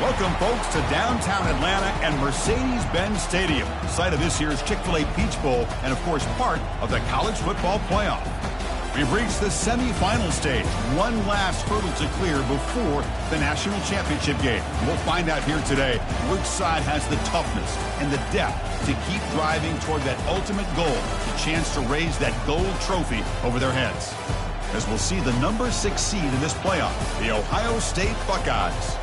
Welcome, folks, to downtown Atlanta and Mercedes-Benz Stadium, site of this year's Chick-fil-A Peach Bowl and, of course, part of the college football playoff. We've reached the semifinal stage, one last hurdle to clear before the national championship game. We'll find out here today which side has the toughness and the depth to keep driving toward that ultimate goal, the chance to raise that gold trophy over their heads. As we'll see the number 6 seed in this playoff, the Ohio State Buckeyes,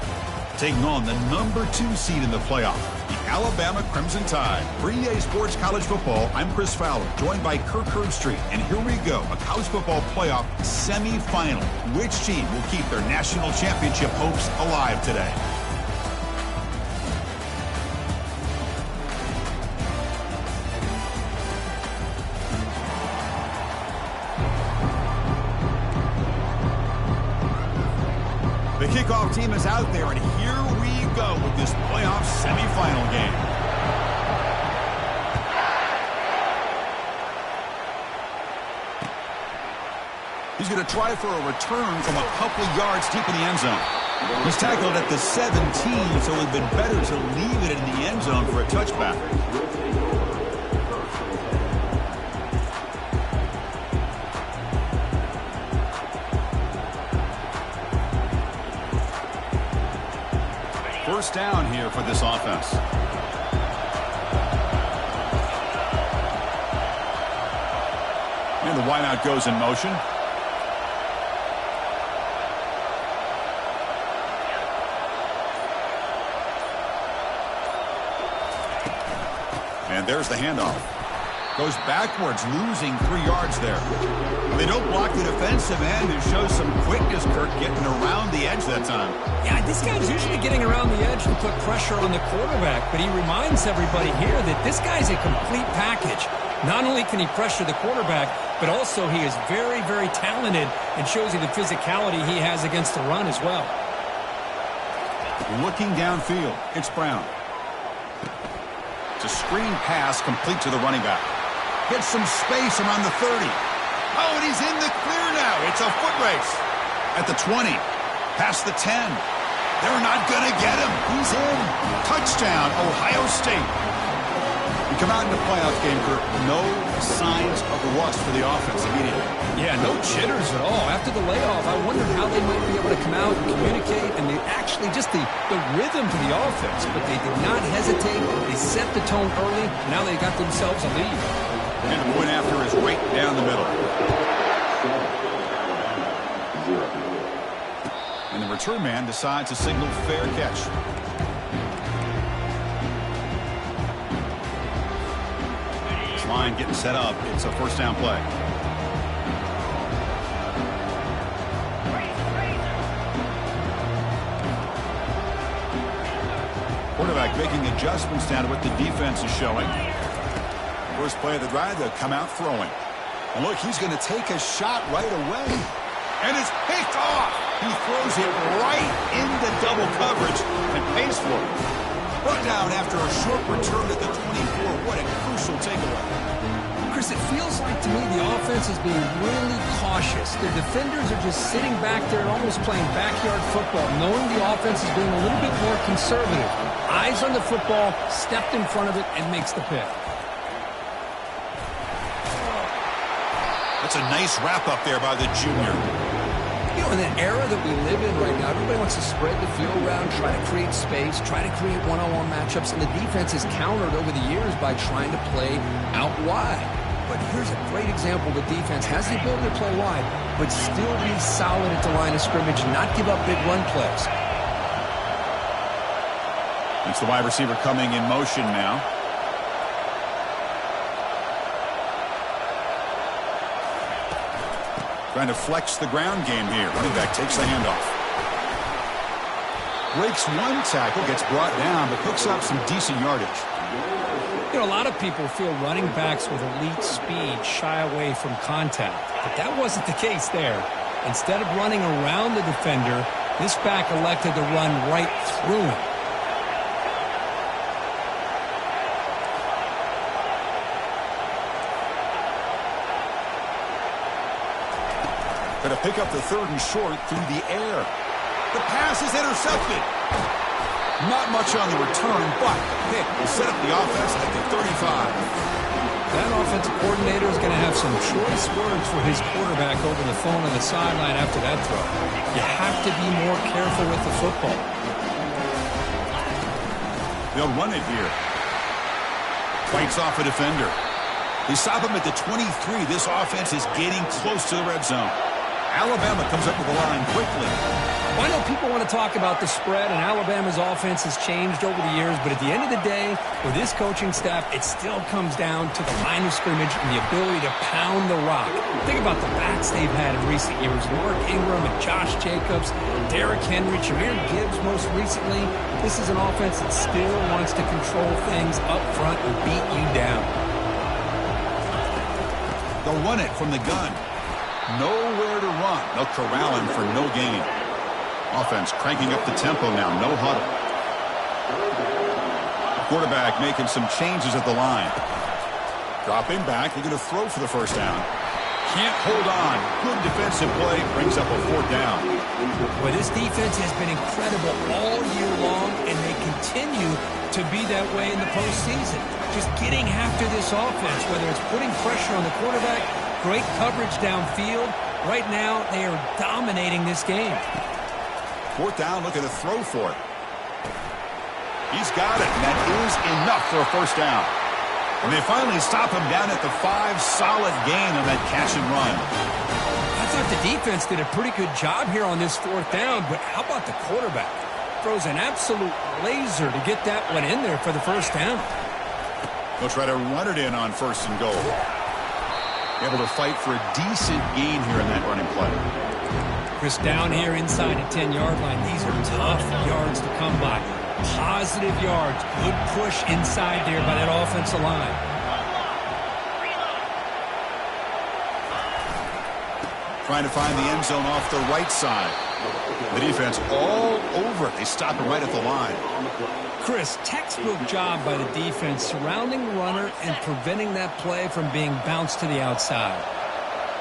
taking on the number 2 seed in the playoff, the Alabama Crimson Tide. For EA Sports College Football, I'm Chris Fowler, joined by Kirk Herbstreit. And here we go, a college football playoff semifinal. Which team will keep their national championship hopes alive today? The kickoff team is out there, and here we go with this playoff semifinal game. He's going to try for a return from a couple yards deep in the end zone. He's tackled at the 17, so it would have been better to leave it in the end zone for a touchback. First down here for this offense. And the wideout goes in motion. And there's the handoff. Goes backwards, losing 3 yards there. They don't block the defensive end and show some quickness, Kirk, getting around the edge that time. Yeah, this guy's usually getting around the edge to put pressure on the quarterback, but he reminds everybody here that this guy's a complete package. Not only can he pressure the quarterback, but also he is very, very talented and shows you the physicality he has against the run as well. Looking downfield, it's Brown. It's a screen pass complete to the running back. Gets some space around the 30. Oh, and he's in the clear now. It's a foot race. At the 20. Past the 10. They're not going to get him. He's in. Touchdown, Ohio State. We come out in the playoff game, Kirk. No signs of rust for the offense immediately. Yeah, no jitters at all. After the layoff, I wondered how they might be able to come out and communicate, and they actually just the rhythm to the offense, but they did not hesitate. They set the tone early. Now they got themselves a lead. And the point after is right down the middle. And the return man decides to signal fair catch. This line getting set up. It's a first down play. Quarterback making adjustments down to what the defense is showing. First play of the drive, they'll come out throwing. And look, he's going to take a shot right away. And it's picked off. He throws it right into double coverage and pays for it. Brought down after a short return at the 24. What a crucial takeaway. Chris, it feels like to me the offense is being really cautious. The defenders are just sitting back there and almost playing backyard football, knowing the offense is being a little bit more conservative. Eyes on the football, stepped in front of it, and makes the pick. That's a nice wrap-up there by the junior. You know, in the era that we live in right now, everybody wants to spread the field around, try to create space, try to create one-on-one matchups, and the defense has countered over the years by trying to play out wide. But here's a great example. The defense has the ability to play wide, but still be solid at the line of scrimmage and not give up big run plays. It's the wide receiver coming in motion now. Trying to flex the ground game here. Running back takes the handoff. Breaks one tackle, gets brought down, but picks up some decent yardage. You know, a lot of people feel running backs with elite speed shy away from contact, but that wasn't the case there. Instead of running around the defender, this back elected to run right through him. Going to pick up the 3rd and short through the air. The pass is intercepted. Not much on the return, but pick will set up the offense at the 35. That offensive coordinator is going to have some choice words for his quarterback over the phone on the sideline after that throw. You have to be more careful with the football. They'll run it here. Fights off a defender. They stop him at the 23. This offense is getting close to the red zone. Alabama comes up with the line quickly. Well, I know people want to talk about the spread, and Alabama's offense has changed over the years, but at the end of the day, with this coaching staff, it still comes down to the line of scrimmage and the ability to pound the rock. Think about the backs they've had in recent years. Mark Ingram and Josh Jacobs, Derrick Henry, Jahmyr Gibbs most recently. This is an offense that still wants to control things up front and beat you down. They'll run it from the gun. Nowhere to run. They'll corral him for no gain. Offense cranking up the tempo now. No huddle. Quarterback making some changes at the line. Dropping back. They're going to throw for the first down. Can't hold on. Good defensive play. Brings up a fourth down. Well, this defense has been incredible all year long, and they continue to be that way in the postseason. Just getting after this offense, whether it's putting pressure on the quarterback, great coverage downfield. Right now, they are dominating this game. Fourth down, looking to throw for it. He's got it, and that is enough for a first down. And they finally stop him down at the 5. Solid gain on that catch and run. I thought the defense did a pretty good job here on this fourth down, but how about the quarterback? Throws an absolute laser to get that one in there for the first down. They'll try to run it in on first and goal. Able to fight for a decent gain here in that running play. Chris, down here inside the 10-yard line. These are tough yards to come by. Positive yards. Good push inside there by that offensive line. Trying to find the end zone off the right side. The defense all over it. They stop it right at the line. Chris, textbook job by the defense surrounding the runner and preventing that play from being bounced to the outside.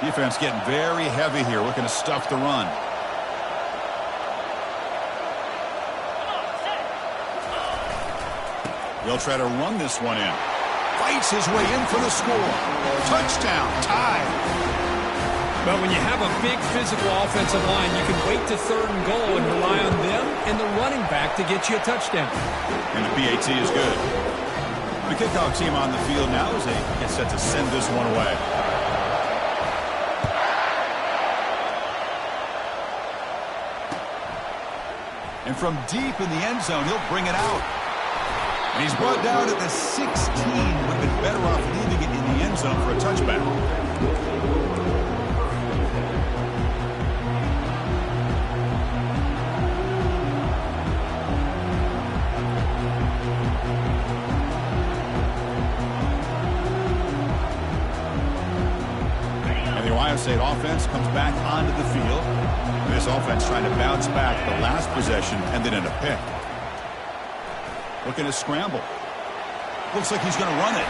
Defense getting very heavy here, looking to stuff the run. They'll try to run this one in. Fights his way in for the score. Touchdown, tie. But when you have a big physical offensive line, you can wait to third and goal and rely on them and the running back to get you a touchdown. And the PAT is good. The kickoff team on the field now as they get set to send this one away. And from deep in the end zone, he'll bring it out. And he's brought down at the 16. Would have been better off leaving it in the end zone for a touchback. And the Ohio State offense comes back onto the field. This offense trying to bounce back the last possession and then in a pick. Looking to scramble. Looks like he's going to run it.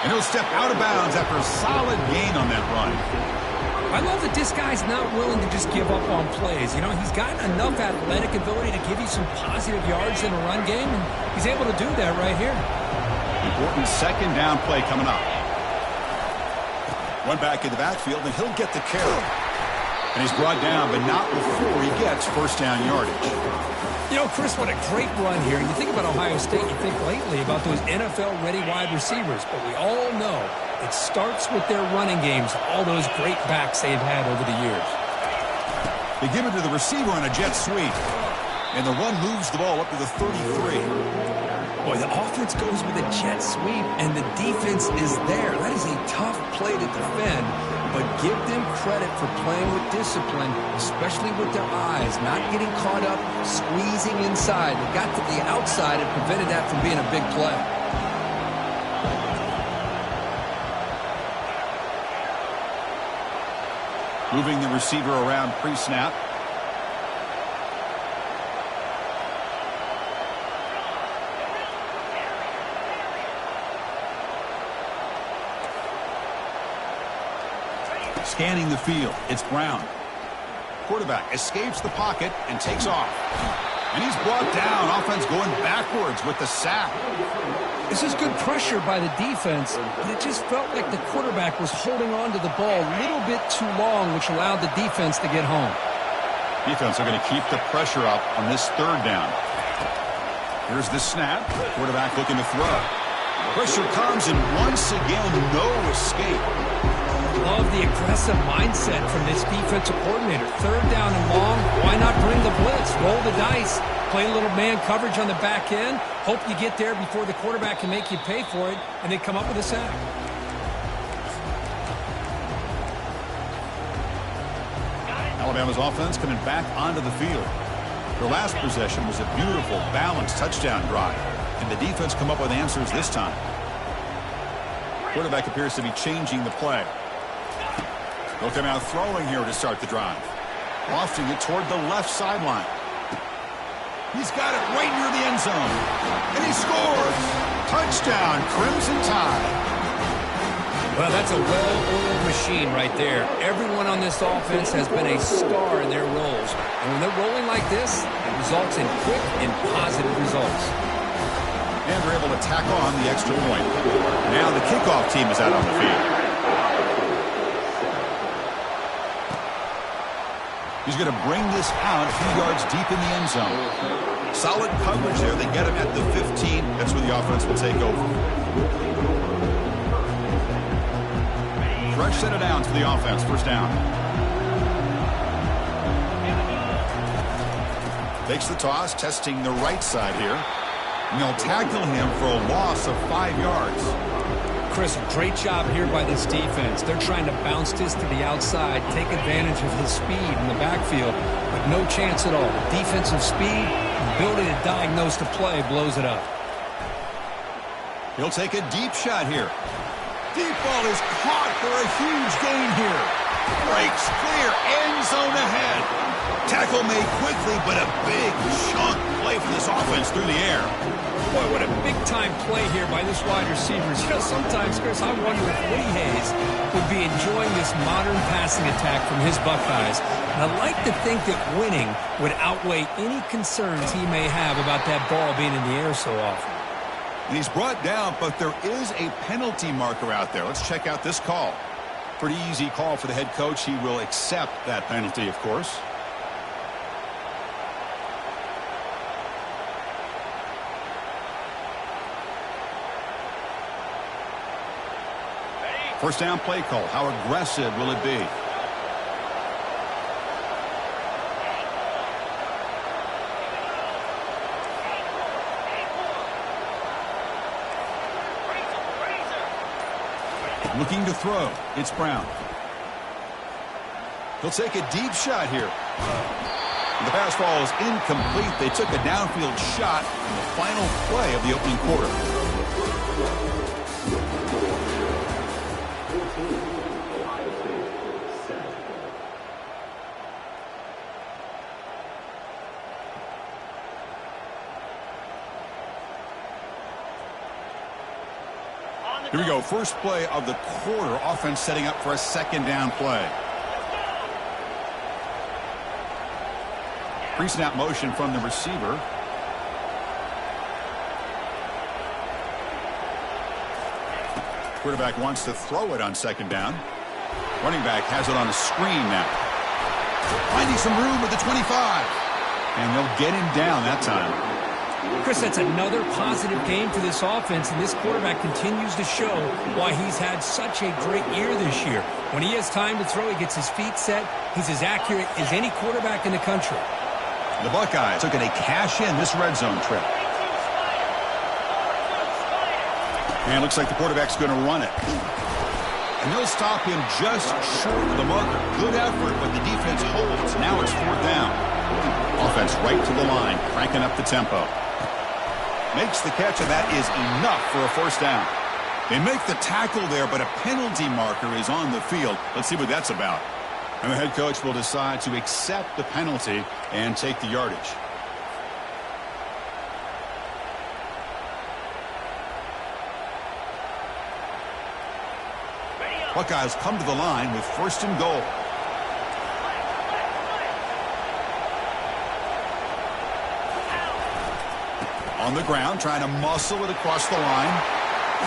And he'll step out of bounds after a solid gain on that run. I love that this guy's not willing to just give up on plays. You know, he's got enough athletic ability to give you some positive yards in a run game, and he's able to do that right here. Important second down play coming up. One back in the backfield, and he'll get the carry. And he's brought down, but not before he gets first down yardage. You know, Chris, what a great run here. You think about Ohio State, you think lately about those NFL-ready wide receivers. But we all know it starts with their running games, all those great backs they've had over the years. They give it to the receiver on a jet sweep. And the one moves the ball up to the 33. Boy, the offense goes with a jet sweep, and the defense is there. That is a tough play to defend. But give them credit for playing with discipline, especially with their eyes, not getting caught up, squeezing inside. They got to the outside and prevented that from being a big play. Moving the receiver around pre-snap. Scanning the field, it's Brown. Quarterback escapes the pocket and takes off. And he's brought down. Offense going backwards with the sack. This is good pressure by the defense, but it just felt like the quarterback was holding on to the ball a little bit too long, which allowed the defense to get home. Defense are going to keep the pressure up on this third down. Here's the snap. Quarterback looking to throw. Pressure comes, and once again, no escape. Love the aggressive mindset from this defensive coordinator. Third down and long, why not bring the blitz? Roll the dice. Play a little man coverage on the back end. Hope you get there before the quarterback can make you pay for it, and they come up with a sack. Alabama's offense coming back onto the field. Their last possession was a beautiful, balanced touchdown drive, and the defense come up with answers this time. Quarterback appears to be changing the play. He'll come out throwing here to start the drive. Lofting it toward the left sideline. He's got it right near the end zone. And he scores! Touchdown, Crimson Tide. Well, that's a well-oiled machine right there. Everyone on this offense has been a star in their roles. And when they're rolling like this, it results in quick and positive results. And they're able to tack on the extra point. Now the kickoff team is out on the field. He's going to bring this out a few yards deep in the end zone. Solid coverage there. They get him at the 15. That's where the offense will take over. Fresh set of downs for the offense. First down. Takes the toss, testing the right side here. And they'll tackle him for a loss of 5 yards. Chris, great job here by this defense. They're trying to bounce this to the outside, take advantage of his speed in the backfield, but no chance at all. The defensive speed, ability to diagnose the play, blows it up. He'll take a deep shot here. Deep ball is caught for a huge gain here. Breaks clear, end zone ahead. Tackle made quickly, but a big chunk play for this offense through the air. Boy, what a big-time play here by this wide receivers. You know, sometimes, Chris, I wonder if Woody Hayes would be enjoying this modern passing attack from his Buckeyes. And I'd like to think that winning would outweigh any concerns he may have about that ball being in the air so often. And he's brought down, but there is a penalty marker out there. Let's check out this call. Pretty easy call for the head coach. He will accept that penalty, of course. First down play call. How aggressive will it be? Looking to throw. It's Brown. He'll take a deep shot here. The pass ball is incomplete. They took a downfield shot in the final play of the opening quarter. Here we go. First play of the quarter. Offense setting up for a second down play. Pre-snap motion from the receiver. Quarterback wants to throw it on second down. Running back has it on a screen now. Finding some room with the 25. And they'll get him down that time. Chris, that's another positive game for this offense, and this quarterback continues to show why he's had such a great year this year. When he has time to throw, he gets his feet set. He's as accurate as any quarterback in the country. The Buckeyes looking to cash in this red zone trip. And it looks like the quarterback's going to run it. And they'll stop him just short of the marker. Good effort, but the defense holds. Now it's fourth down. Offense right to the line, cranking up the tempo. Makes the catch, and that is enough for a first down. They make the tackle there, but a penalty marker is on the field. Let's see what that's about. And the head coach will decide to accept the penalty and take the yardage. Buckeyes come to the line with first and goal. On the ground, trying to muscle it across the line.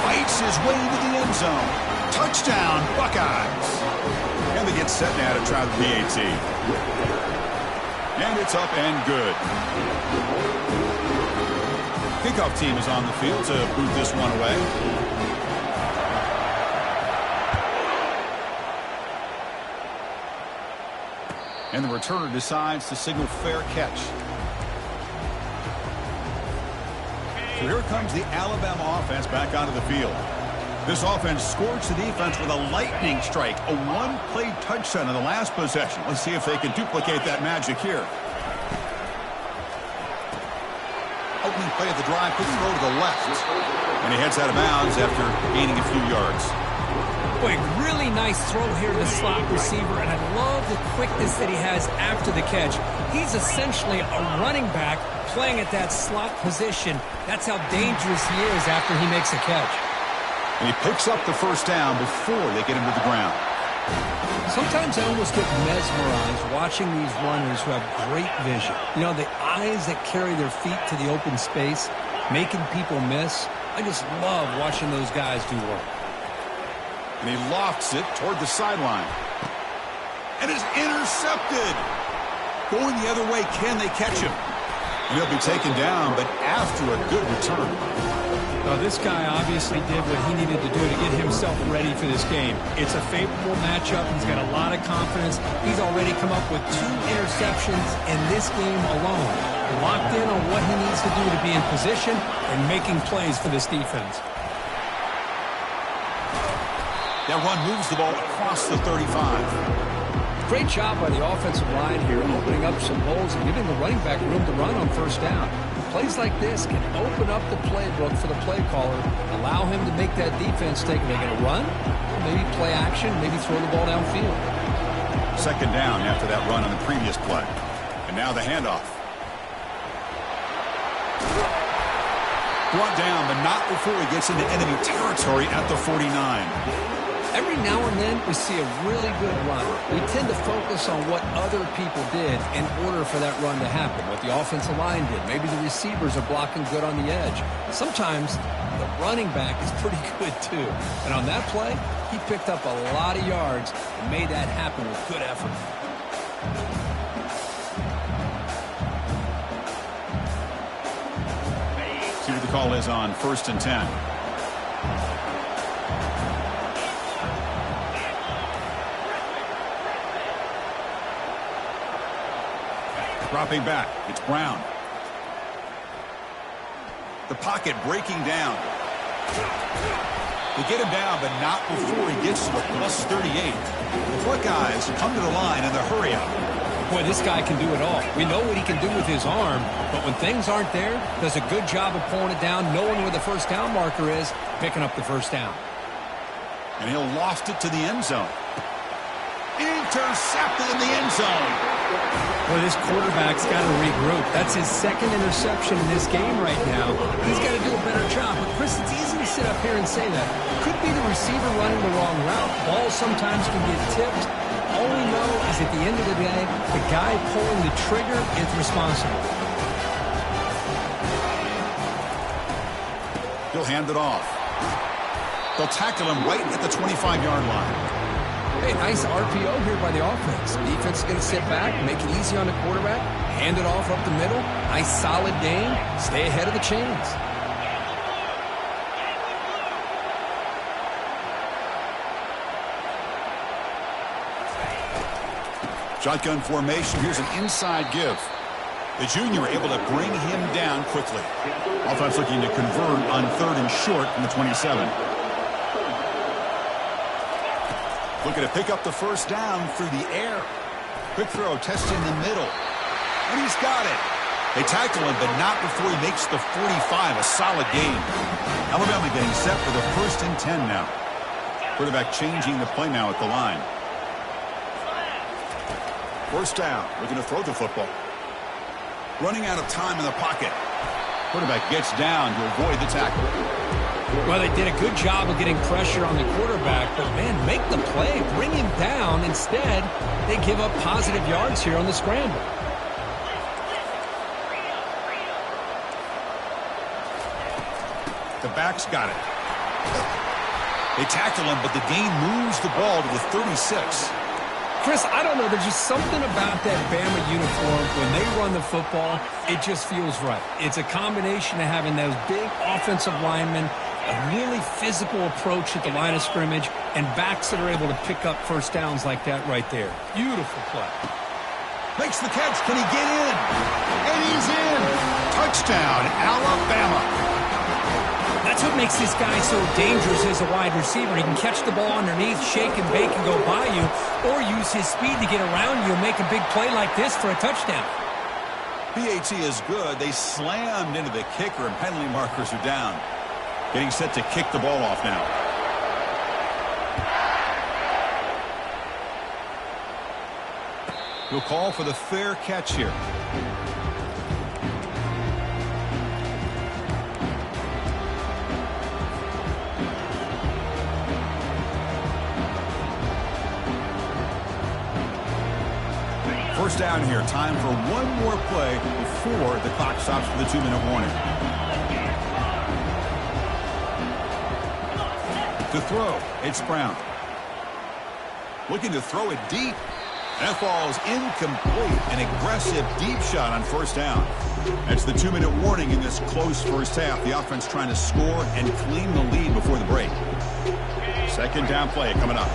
Fights his way to the end zone. Touchdown, Buckeyes. And they get set now to try the PAT. And it's up and good. Kickoff team is on the field to boot this one away. And the returner decides to signal fair catch. So here comes the Alabama offense back onto the field. This offense scorched the defense with a lightning strike, a one-play touchdown in the last possession. Let's see if they can duplicate that magic here. Opening play of the drive, quick throw to the left. And he heads out of bounds after gaining a few yards. Boy, really nice throw here to the slot receiver, and I love the quickness that he has after the catch. He's essentially a running back playing at that slot position. That's how dangerous he is after he makes a catch. And he picks up the first down before they get him to the ground. Sometimes I almost get mesmerized watching these runners who have great vision. You know, the eyes that carry their feet to the open space, making people miss. I just love watching those guys do work. And he lofts it toward the sideline. And is intercepted. Going the other way, can they catch him? And he'll be taken down, but after a good return. Well, this guy obviously did what he needed to do to get himself ready for this game. It's a favorable matchup. He's got a lot of confidence. He's already come up with 2 interceptions in this game alone. Locked in on what he needs to do to be in position and making plays for this defense. That run moves the ball across the 35. Great job by the offensive line here, opening up some holes and giving the running back room to run on first down. Plays like this can open up the playbook for the play caller, allow him to make that defense think they're going to run, maybe play action, maybe throw the ball downfield. Second down after that run on the previous play. And now the handoff. Brought down, but not before he gets into enemy territory at the 49. Every now and then, we see a really good run. We tend to focus on what other people did in order for that run to happen, what the offensive line did. Maybe the receivers are blocking good on the edge. Sometimes the running back is pretty good, too. And on that play, he picked up a lot of yards and made that happen with good effort. See what the call is on 1st and 10. Dropping back, it's Brown. The pocket breaking down. They get him down, but not before he gets to the plus 38. The Buckeyes come to the line in the hurry up. Boy, this guy can do it all. We know what he can do with his arm, but when things aren't there, does a good job of pulling it down, knowing where the first down marker is, picking up the first down. And he'll loft it to the end zone. Intercepted in the end zone. Well, this quarterback's got to regroup. That's his second interception in this game right now. He's got to do a better job. But, Chris, it's easy to sit up here and say that. Could be the receiver running the wrong route. Balls sometimes can get tipped. All we know is at the end of the day, the guy pulling the trigger is responsible. He'll hand it off. They'll tackle him right at the 25-yard line. Hey, nice RPO here by the offense. Defense is going to sit back, make it easy on the quarterback, hand it off up the middle. Nice solid game. Stay ahead of the chains. Shotgun formation. Here's an inside give. The junior able to bring him down quickly. Offense looking to convert on 3rd and short from the 27. Looking to pick up the first down through the air. Quick throw, testing the middle. And he's got it. They tackle him, but not before he makes the 45. A solid gain. Alabama getting set for the 1st and 10 now. Quarterback changing the play now at the line. First down. Looking to throw the football. Running out of time in the pocket. Quarterback gets down to avoid the tackle. Well, they did a good job of getting pressure on the quarterback, but, man, make the play. Bring him down. Instead, they give up positive yards here on the scramble. The back's got it. They tackle him, but the gain moves the ball to the 36. Chris, I don't know. There's just something about that Bama uniform. When they run the football, it just feels right. It's a combination of having those big offensive linemen, a really physical approach at the line of scrimmage, and backs that are able to pick up first downs like that right there. Beautiful play. Makes the catch. Can he get in? And he's in. Touchdown, Alabama. That's what makes this guy so dangerous as a wide receiver. He can catch the ball underneath, shake and bake and go by you, or use his speed to get around you and make a big play like this for a touchdown. PAT is good. They slammed into the kicker, and penalty markers are down. Getting set to kick the ball off now. He'll call for the fair catch here. First down here. Time for one more play before the clock stops for the 2-minute warning. To throw, it's Brown. Looking to throw it deep. That ball is incomplete. An aggressive deep shot on first down. That's the 2-minute warning in this close first half. The offense trying to score and clean the lead before the break. Second down play coming up.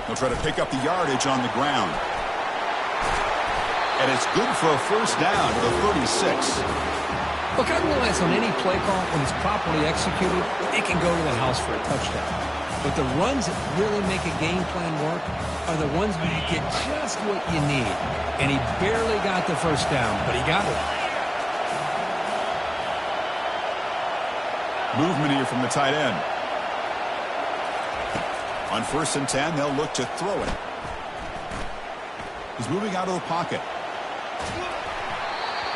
They'll try to pick up the yardage on the ground. And it's good for a first down to the 36. Look, I realize on any play call, when it's properly executed, it can go to the house for a touchdown. But the runs that really make a game plan work are the ones where you get just what you need. And he barely got the first down, but he got it. Movement here from the tight end. On 1st and 10, they'll look to throw it. He's moving out of the pocket.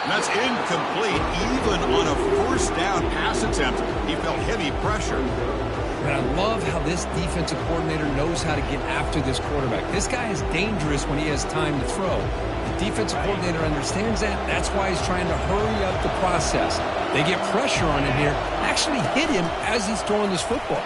And that's incomplete. Even on a first down pass attempt, he felt heavy pressure. And I love how this defensive coordinator knows how to get after this quarterback. This guy is dangerous when he has time to throw. The defensive coordinator understands that. That's why he's trying to hurry up the process. They get pressure on him here, actually hit him as he's throwing this football.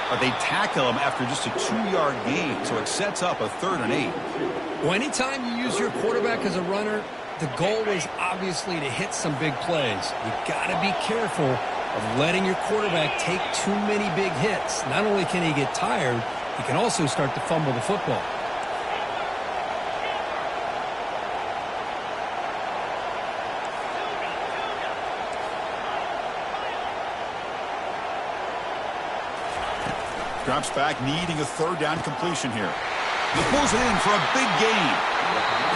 But they tackle him after just a 2-yard gain, so it sets up a 3rd and 8. Well, anytime you use your quarterback as a runner, the goal is obviously to hit some big plays. You've got to be careful of letting your quarterback take too many big hits. Not only can he get tired, he can also start to fumble the football. Drops back, needing a 3rd down completion here. He pulls it in for a big gain.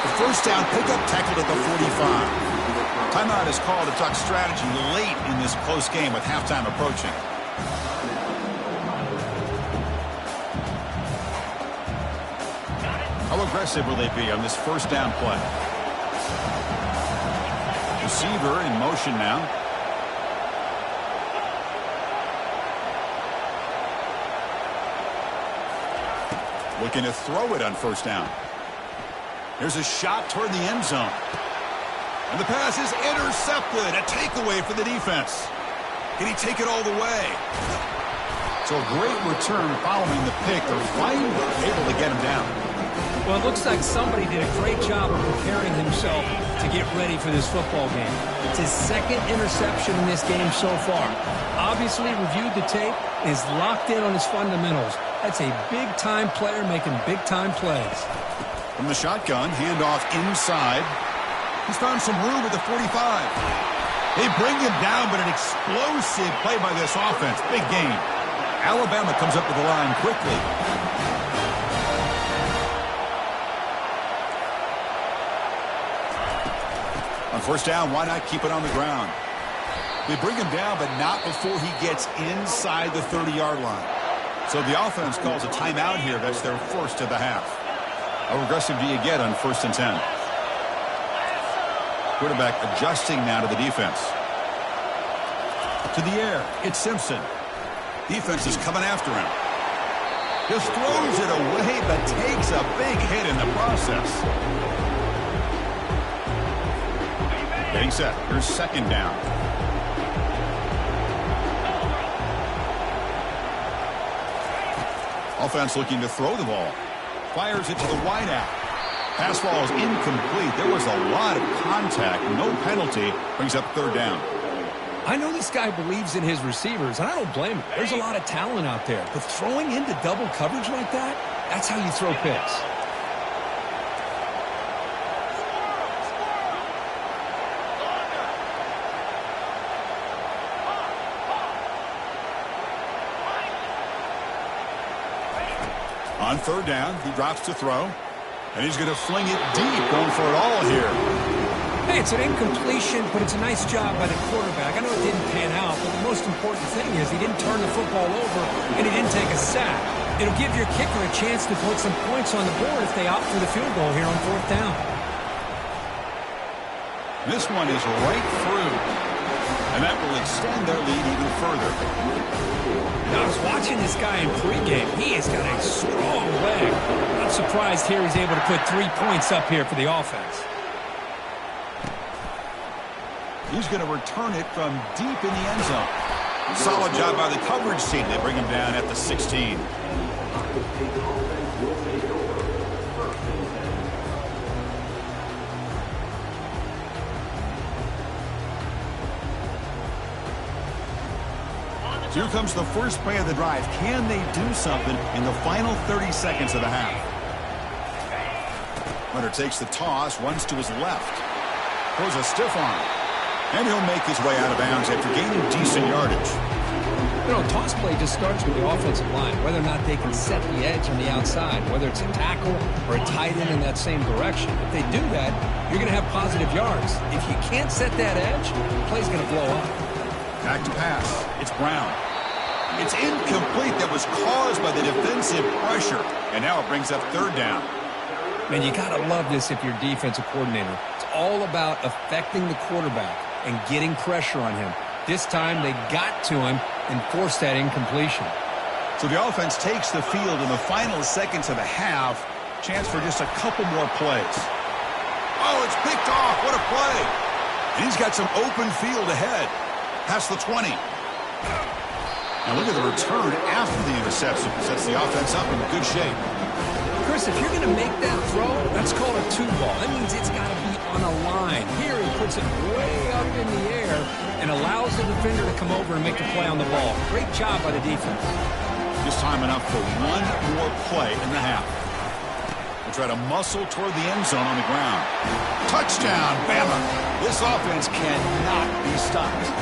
The first down pickup tackled at the 45. Timeout is called to talk strategy late in this close game with halftime approaching. How aggressive will they be on this first down play? Receiver in motion now. Looking to throw it on first down. Here's a shot toward the end zone. And the pass is intercepted. A takeaway for the defense. Can he take it all the way? So a great return following the pick. They're finally able to get him down. Well, it looks like somebody did a great job of preparing himself to get ready for this football game. It's his 2nd interception in this game so far. Obviously reviewed the tape, is locked in on his fundamentals. That's a big-time player making big-time plays. From the shotgun, handoff inside. He's found some room at the 45. They bring him down, but an explosive play by this offense. Big gain. Alabama comes up with the line quickly. On first down, why not keep it on the ground? They bring him down, but not before he gets inside the 30-yard line. So the offense calls a timeout here. That's their first of the half. How aggressive do you get on 1st and 10? Quarterback adjusting now to the defense. To the air, it's Simpson. Defense is coming after him. Just throws it away, but takes a big hit in the process. Getting set. Here's second down. Offense looking to throw the ball. Fires it to the wide out. Pass ball is incomplete. There was a lot of contact. No penalty. Brings up third down. I know this guy believes in his receivers, and I don't blame him. There's a lot of talent out there. But throwing into double coverage like that, that's how you throw picks. On third down, he drops to throw. And he's going to fling it deep, going for it all here. Hey, it's an incompletion, but it's a nice job by the quarterback. I know it didn't pan out, but the most important thing is he didn't turn the football over and he didn't take a sack. It'll give your kicker a chance to put some points on the board if they opt for the field goal here on fourth down. This one is right through. And that will extend their lead even further. Now, I was watching this guy in pregame. He has got a strong leg. I'm surprised here he's able to put 3 points up here for the offense. He's going to return it from deep in the end zone. Solid job by the coverage team. They bring him down at the 16. Here comes the first play of the drive. Can they do something in the final 30 seconds of the half? Hunter takes the toss, runs to his left. Throws a stiff arm. And he'll make his way out of bounds after gaining decent yardage. You know, toss play just starts with the offensive line, whether or not they can set the edge on the outside, whether it's a tackle or a tight end in that same direction. If they do that, you're going to have positive yards. If you can't set that edge, the play's going to blow up. Back to pass. It's Brown. It's incomplete. That was caused by the defensive pressure. And now it brings up third down. Man, you got to love this if you're defensive coordinator. It's all about affecting the quarterback and getting pressure on him. This time they got to him and forced that incompletion. So the offense takes the field in the final seconds of the half. Chance for just a couple more plays. Oh, it's picked off. What a play. And he's got some open field ahead. Past the 20. Now look at the return after the interception. Sets the offense up in good shape. Chris, if you're going to make that throw, that's called a two ball. That means it's got to be on a line. Here he puts it way up in the air and allows the defender to come over and make the play on the ball. Great job by the defense. Just time enough for one more play in the half. We'll try to muscle toward the end zone on the ground. Touchdown, Bama. This offense cannot be stopped.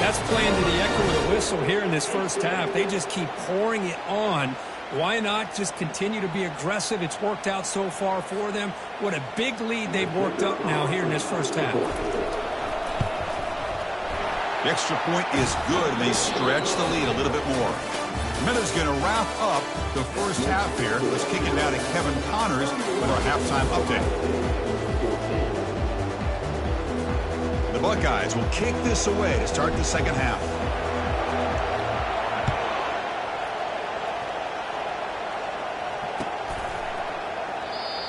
That's playing to the echo of the whistle here in this first half. They just keep pouring it on. Why not just continue to be aggressive? It's worked out so far for them. What a big lead they've worked up now here in this first half. The extra point is good, and they stretch the lead a little bit more. Miller's going to wrap up the first half here. Let's kick it down to Kevin Connors with our halftime update. The Buckeyes will kick this away to start the second half.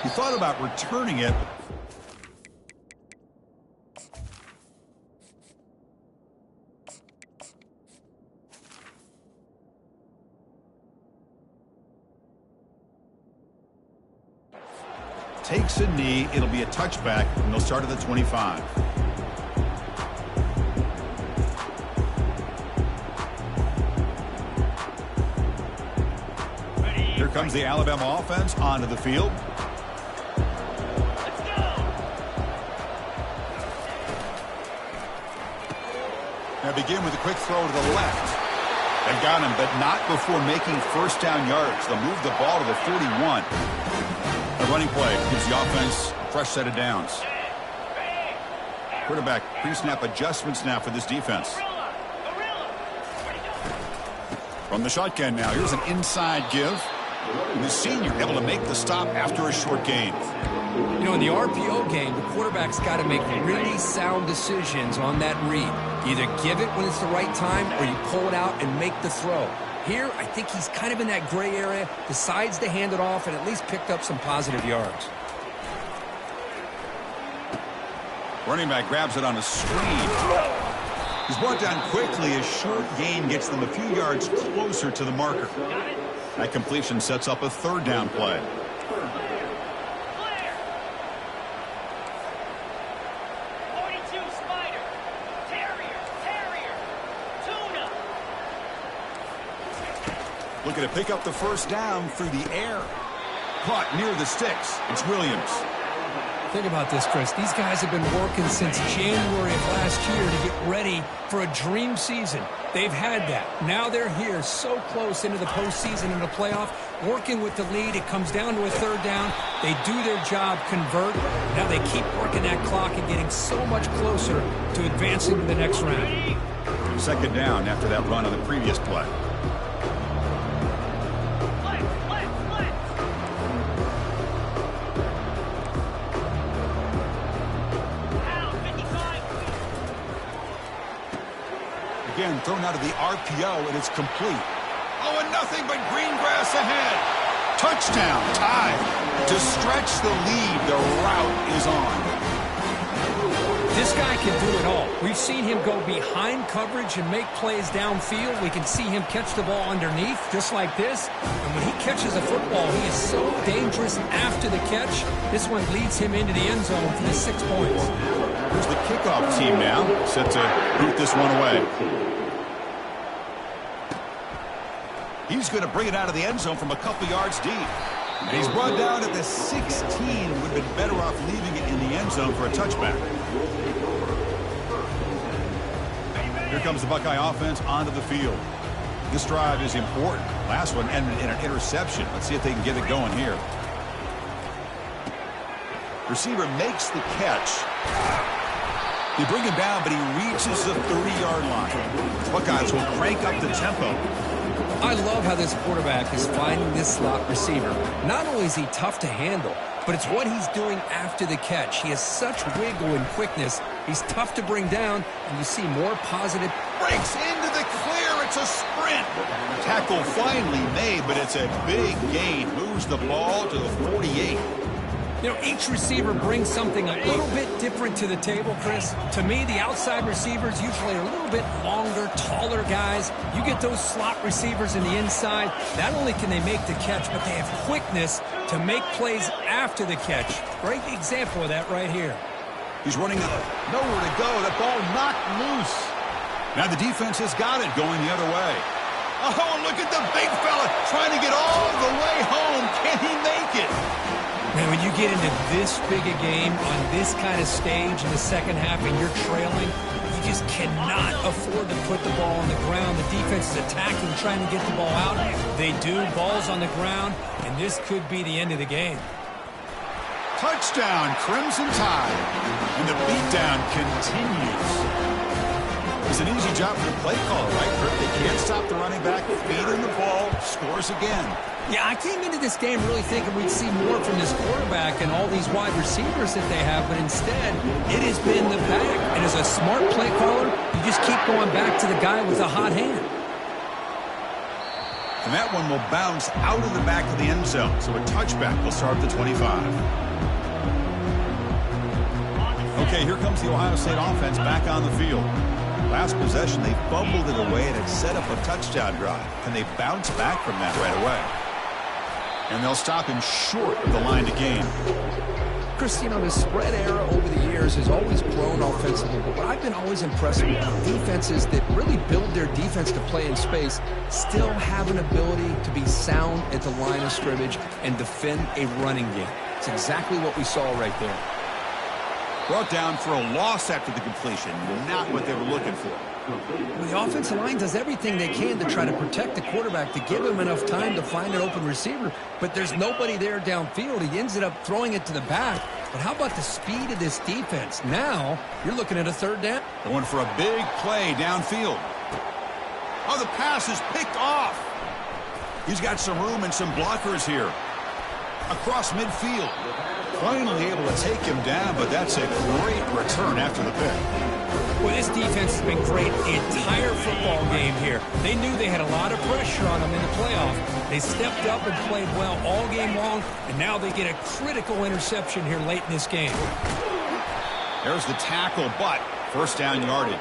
He thought about returning it. Takes a knee. It'll be a touchback, and they'll start at the 25. Here comes the Alabama offense onto the field. Now begin with a quick throw to the left. They've got him, but not before making first down yards. They'll move the ball to the 41. The running play gives the offense a fresh set of downs. Quarterback pre-snap adjustments now for this defense. From the shotgun now, here's an inside give. And the senior able to make the stop after a short gain. You know, in the RPO game, the quarterback's got to make really sound decisions on that read. Either give it when it's the right time or you pull it out and make the throw. Here, I think he's kind of in that gray area, decides to hand it off and at least picked up some positive yards. Running back grabs it on a screen. He's brought down quickly. A short gain gets them a few yards closer to the marker. That completion sets up a third down play. Looking to pick up the first down through the air. Caught near the sticks. It's Williams. Think about this, Chris. These guys have been working since January of last year to get ready for a dream season. They've had that. Now they're here so close into the postseason and the playoff, working with the lead. It comes down to a third down. They do their job, convert. Now they keep working that clock and getting so much closer to advancing to the next round. Second down after that run on the previous play. Again, thrown out of the RPO, and it's complete. Oh, and nothing but green grass ahead. Touchdown, tied. To stretch the lead, the route is on. This guy can do it all. We've seen him go behind coverage and make plays downfield. We can see him catch the ball underneath, just like this. And when he catches a football, he is so dangerous after the catch. This one leads him into the end zone for the 6 points. Here's the kickoff team now, set to boot this one away. He's going to bring it out of the end zone from a couple yards deep. And he's brought down at the 16. Would have been better off leaving it in the end zone for a touchback. Here comes the Buckeye offense onto the field. This drive is important. Last one ended in an interception. Let's see if they can get it going here. Receiver makes the catch. They bring him down, but he reaches the 30-yard line. Buckeyes will crank up the tempo. I love how this quarterback is finding this slot receiver. Not only is he tough to handle, but it's what he's doing after the catch. He has such wiggle and quickness. He's tough to bring down, and you see more positive. Breaks into the clear. It's a sprint. Tackle finally made, but it's a big gain. Moves the ball to the 48. You know, each receiver brings something a little bit different to the table, Chris. To me, the outside receivers usually are a little bit longer, taller guys. You get those slot receivers in the inside, not only can they make the catch, but they have quickness to make plays after the catch. Great example of that right here. He's running nowhere to go. The ball knocked loose. Now the defense has got it going the other way. Oh, look at the big fella trying to get all the way home. Can he make it? Man, when you get into this big a game on this kind of stage in the second half and you're trailing, you just cannot afford to put the ball on the ground. The defense is attacking, trying to get the ball out. They do. Ball's on the ground, and this could be the end of the game. Touchdown, Crimson Tide. And the beatdown continues. It's an easy job for the play caller, right, Kurt? They can't stop the running back, feeding the ball, scores again. Yeah, I came into this game really thinking we'd see more from this quarterback and all these wide receivers that they have, but instead, it has been the pack. And as a smart play caller, you just keep going back to the guy with a hot hand. And that one will bounce out of the back of the end zone, so a touchback will start at the 25. Okay, here comes the Ohio State offense back on the field. Last possession, they fumbled it away, and it set up a touchdown drive. Can they bounce back from that right away? And they'll stop him short of the line to gain. Chris, you know, the spread era over the years has always grown offensively, but what I've been always impressed with defenses that really build their defense to play in space still have an ability to be sound at the line of scrimmage and defend a running game. It's exactly what we saw right there. Brought down for a loss after the completion. Not what they were looking for. Well, the offensive line does everything they can to try to protect the quarterback, to give him enough time to find an open receiver, but there's nobody there downfield. He ends up throwing it to the back. But how about the speed of this defense? Now, you're looking at a third down. Going for a big play downfield. Oh, the pass is picked off. He's got some room and some blockers here. Across midfield. Finally able to take him down, but that's a great return after the pick. Well, this defense has been great the entire football game here. They knew they had a lot of pressure on them in the playoff. They stepped up and played well all game long, and now they get a critical interception here late in this game. There's the tackle, but first down yardage.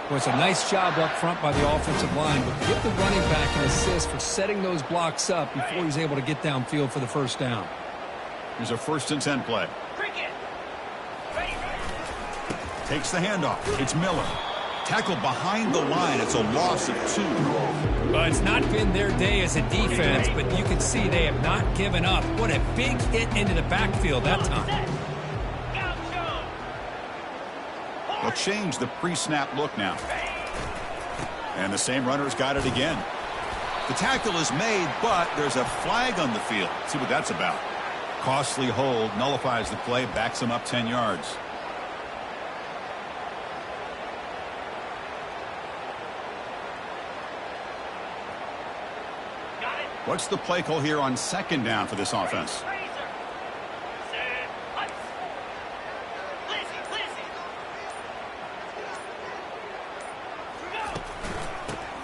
Well, it's a nice job up front by the offensive line, but give the running back an assist for setting those blocks up before he's able to get downfield for the first down. Here's a 1st and 10 play. Takes the handoff. It's Miller. Tackle behind the line. It's a loss of 2. Well, it's not been their day as a defense, but you can see they have not given up. What a big hit into the backfield that time. They'll change the pre-snap look now. And the same runner's got it again. The tackle is made, but there's a flag on the field. Let's see what that's about. Costly hold, nullifies the play, backs him up 10 yards. What's the play call here on 2nd down for this offense?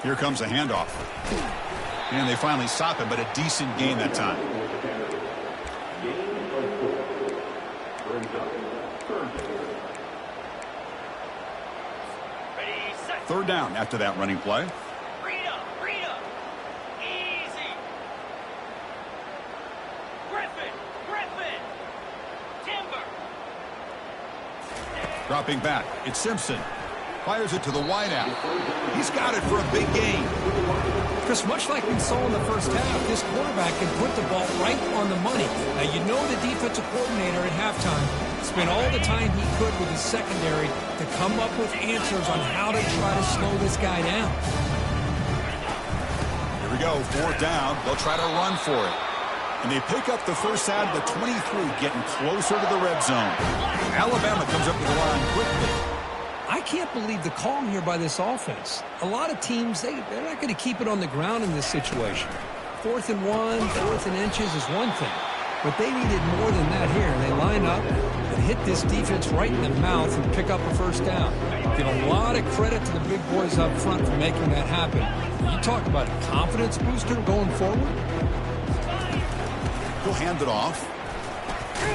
Here comes a handoff. And they finally stop it, but a decent gain that time. 3rd down after that running play. Dropping back, it's Simpson. Fires it to the wideout. He's got it for a big gain. Chris, much like we saw in the first half, this quarterback can put the ball right on the money. Now, you know the defensive coordinator at halftime spent all the time he could with his secondary to come up with answers on how to try to slow this guy down. Here we go, 4th down. They'll try to run for it. And they pick up the first out of the 23, getting closer to the red zone. Alabama comes up to the line quickly. I can't believe the call here by this offense. A lot of teams, they're not going to keep it on the ground in this situation. 4th and 1, 4th and inches is one thing. But they needed more than that here. They line up and hit this defense right in the mouth and pick up a first down. Give a lot of credit to the big boys up front for making that happen. You talk about a confidence booster going forward. He'll hand it off.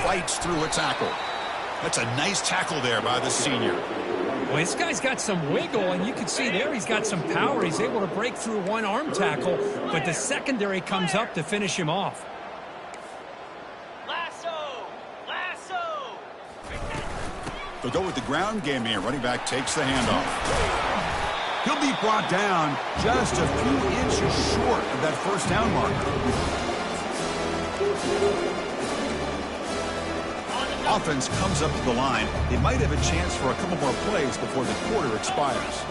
Fights through a tackle. That's a nice tackle there by the senior. Well, this guy's got some wiggle, and you can see there he's got some power. He's able to break through one arm tackle, but the secondary comes up to finish him off. They'll go with the ground game here. Running back takes the handoff. He'll be brought down just a few inches short of that first down marker. Offense comes up to the line. They might have a chance for a couple more plays before the quarter expires.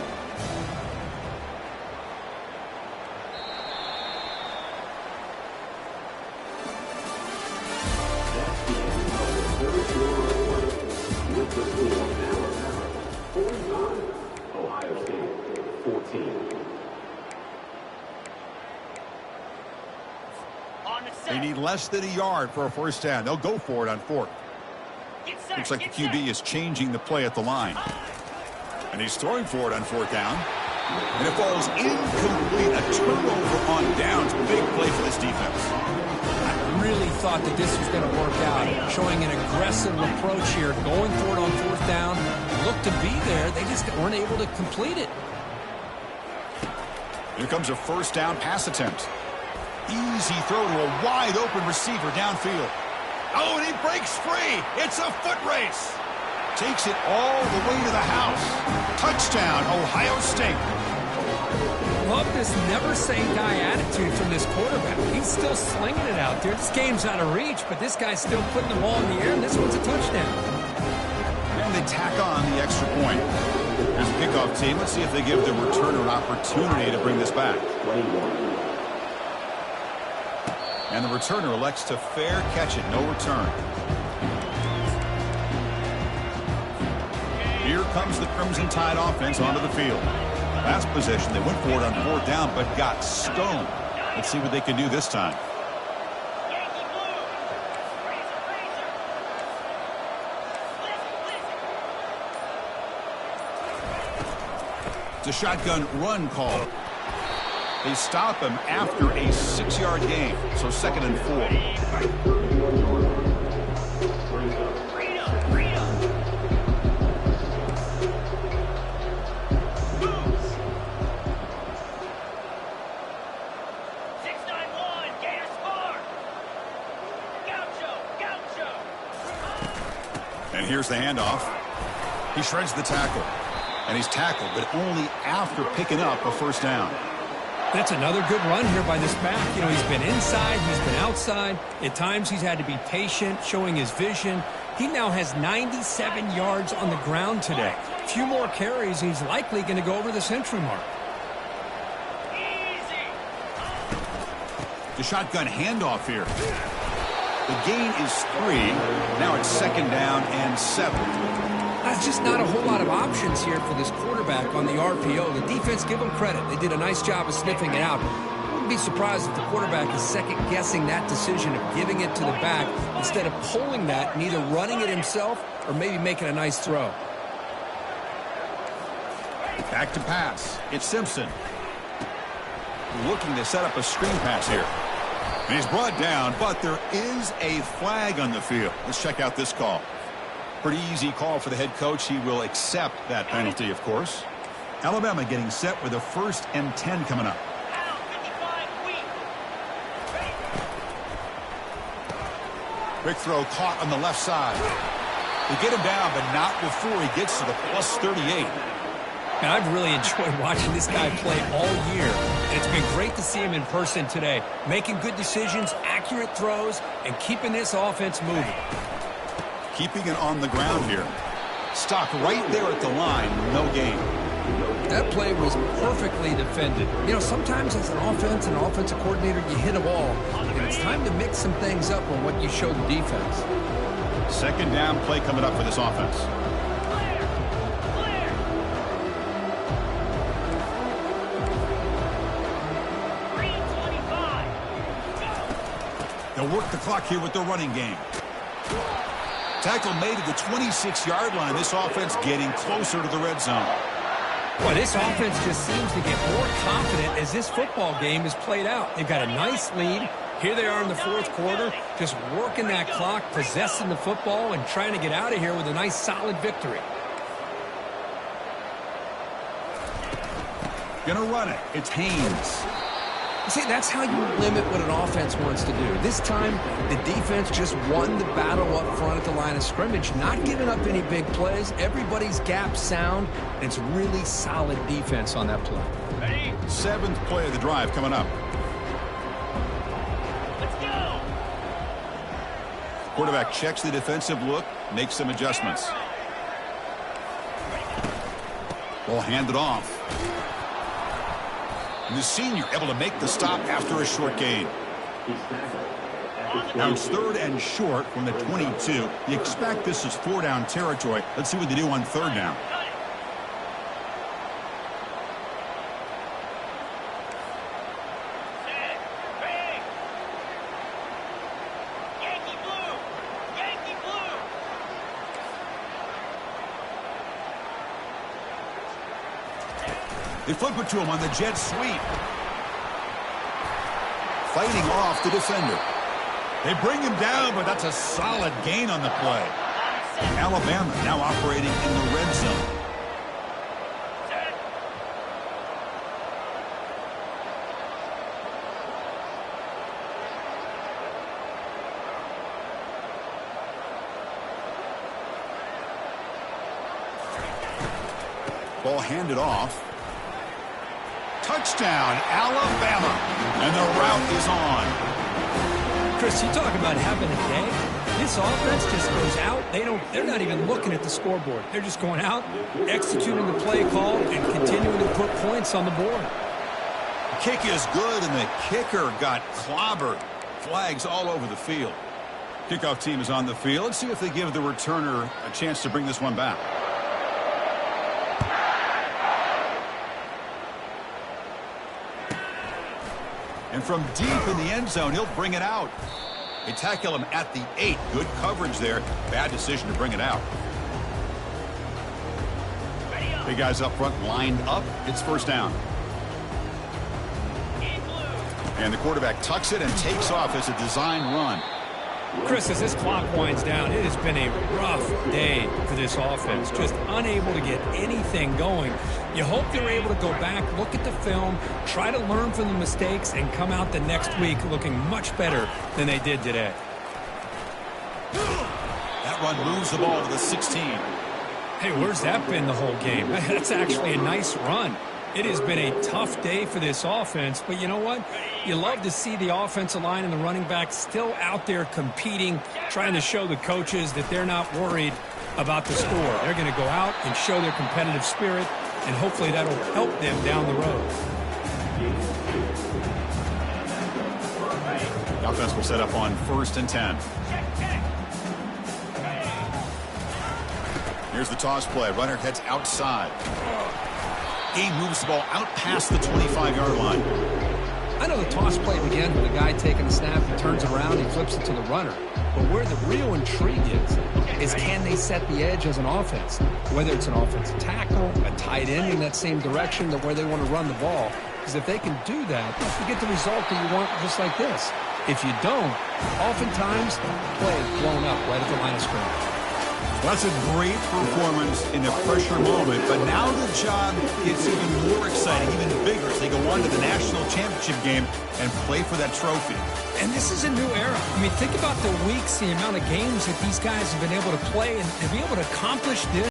Ohio State, 14. They need less than a yard for a first down. They'll go for it on 4th. Looks like the QB is changing the play at the line. And he's throwing for it on 4th down. And it falls incomplete. A turnover on downs. Big play for this defense. I really thought that this was going to work out. Showing an aggressive approach here. Going for it on 4th down. Looked to be there. They just weren't able to complete it. Here comes a first down pass attempt. Easy throw to a wide open receiver downfield. Oh, and he breaks free. It's a foot race. Takes it all the way to the house. Touchdown, Ohio State. Love this never-say-die attitude from this quarterback. He's still slinging it out there. This game's out of reach, but this guy's still putting the ball in the air, and this one's a touchdown. And they tack on the extra point. Here's the kickoff team. Let's see if they give the returner an opportunity to bring this back. And the returner elects to fair catch it. No return. Here comes the Crimson Tide offense onto the field. Last possession, they went for it on 4th down, but got stoned. Let's see what they can do this time. It's a shotgun run call. They stop him after a 6-yard gain, so 2nd and 4. And here's the handoff. He shreds the tackle. And he's tackled, but only after picking up a first down. That's another good run here by this back. You know, he's been inside, he's been outside. At times he's had to be patient, showing his vision. He now has 97 yards on the ground today. A few more carries, and he's likely going to go over the century mark. The shotgun handoff here. The gain is 3. Now it's 2nd down and 7. That's just not a whole lot of options here for this quarterback on the RPO. The defense, give them credit. They did a nice job of sniffing it out. I wouldn't be surprised if the quarterback is second-guessing that decision of giving it to the back instead of pulling that and either running it himself or maybe making a nice throw. Back to pass. It's Simpson. Looking to set up a screen pass here. And he's brought down, but there is a flag on the field. Let's check out this call. Pretty easy call for the head coach. He will accept that penalty, of course. Alabama getting set with a 1st and 10 coming up. Quick throw caught on the left side. They get him down, but not before he gets to the plus 38. And I've really enjoyed watching this guy play all year. And it's been great to see him in person today. Making good decisions, accurate throws, and keeping this offense moving. Keeping it on the ground here. Stopped right there at the line. No gain. That play was perfectly defended. You know, sometimes as an offensive coordinator, you hit a ball. And it's time to mix some things up on what you show the defense. 2nd down play coming up for this offense. They'll work the clock here with the running game. Tackle made at the 26-yard line. This offense getting closer to the red zone. Well, this offense just seems to get more confident as this football game is played out. They've got a nice lead. Here they are in the 4th quarter, just working that clock, possessing the football, and trying to get out of here with a nice, solid victory. Gonna run it. It's Haynes. See, that's how you limit what an offense wants to do. This time, the defense just won the battle up front at the line of scrimmage, not giving up any big plays. Everybody's gap sound, and it's really solid defense on that play. Ready? 7th play of the drive coming up. Let's go. Quarterback checks the defensive look, makes some adjustments. Ball handed off. And the senior able to make the stop after a short gain. Now it's 3rd and short from the 22. You expect this is 4-down territory. Let's see what they do on 3rd down. They flip it to him on the jet sweep. Fighting off the defender. They bring him down, but that's a solid gain on the play. Alabama now operating in the red zone. Ball handed off. Touchdown, Alabama. And the route is on. Chris, you talk about having a day. This offense just goes out. They're not even looking at the scoreboard. They're just going out, executing the play call, and continuing to put points on the board. The kick is good, and the kicker got clobbered. Flags all over the field. Kickoff team is on the field. Let's see if they give the returner a chance to bring this one back. And from deep in the end zone, he'll bring it out. They tackle him at the 8. Good coverage there. Bad decision to bring it out. Big guys up front lined up. It's 1st down. And the quarterback tucks it and takes off as a design run. Chris, as this clock winds down, it has been a rough day for this offense. Just unable to get anything going. You hope they're able to go back, look at the film, try to learn from the mistakes, and come out the next week looking much better than they did today. That run moves the ball to the 16. Hey, where's that been the whole game? That's actually a nice run. It has been a tough day for this offense, but you know what? You love to see the offensive line and the running back still out there competing, trying to show the coaches that they're not worried about the score. They're going to go out and show their competitive spirit, and hopefully that'll help them down the road. The offense will set up on 1st and 10. Here's the toss play. Runner heads outside. Game moves the ball out past the 25-yard line. I know the toss play begins with a guy taking the snap, he turns around, he flips it to the runner. But where the real intrigue is can they set the edge as an offense? Whether it's an offensive tackle, a tight end in that same direction that where they want to run the ball. Because if they can do that, you get the result that you want just like this. If you don't, oftentimes, play is blown up right at the line of scrimmage. That's a great performance in the pressure moment, but now the job gets even more exciting, even bigger as they go on to the national championship game and play for that trophy. And this is a new era. I mean, think about the weeks, the amount of games that these guys have been able to play and be able to accomplish this.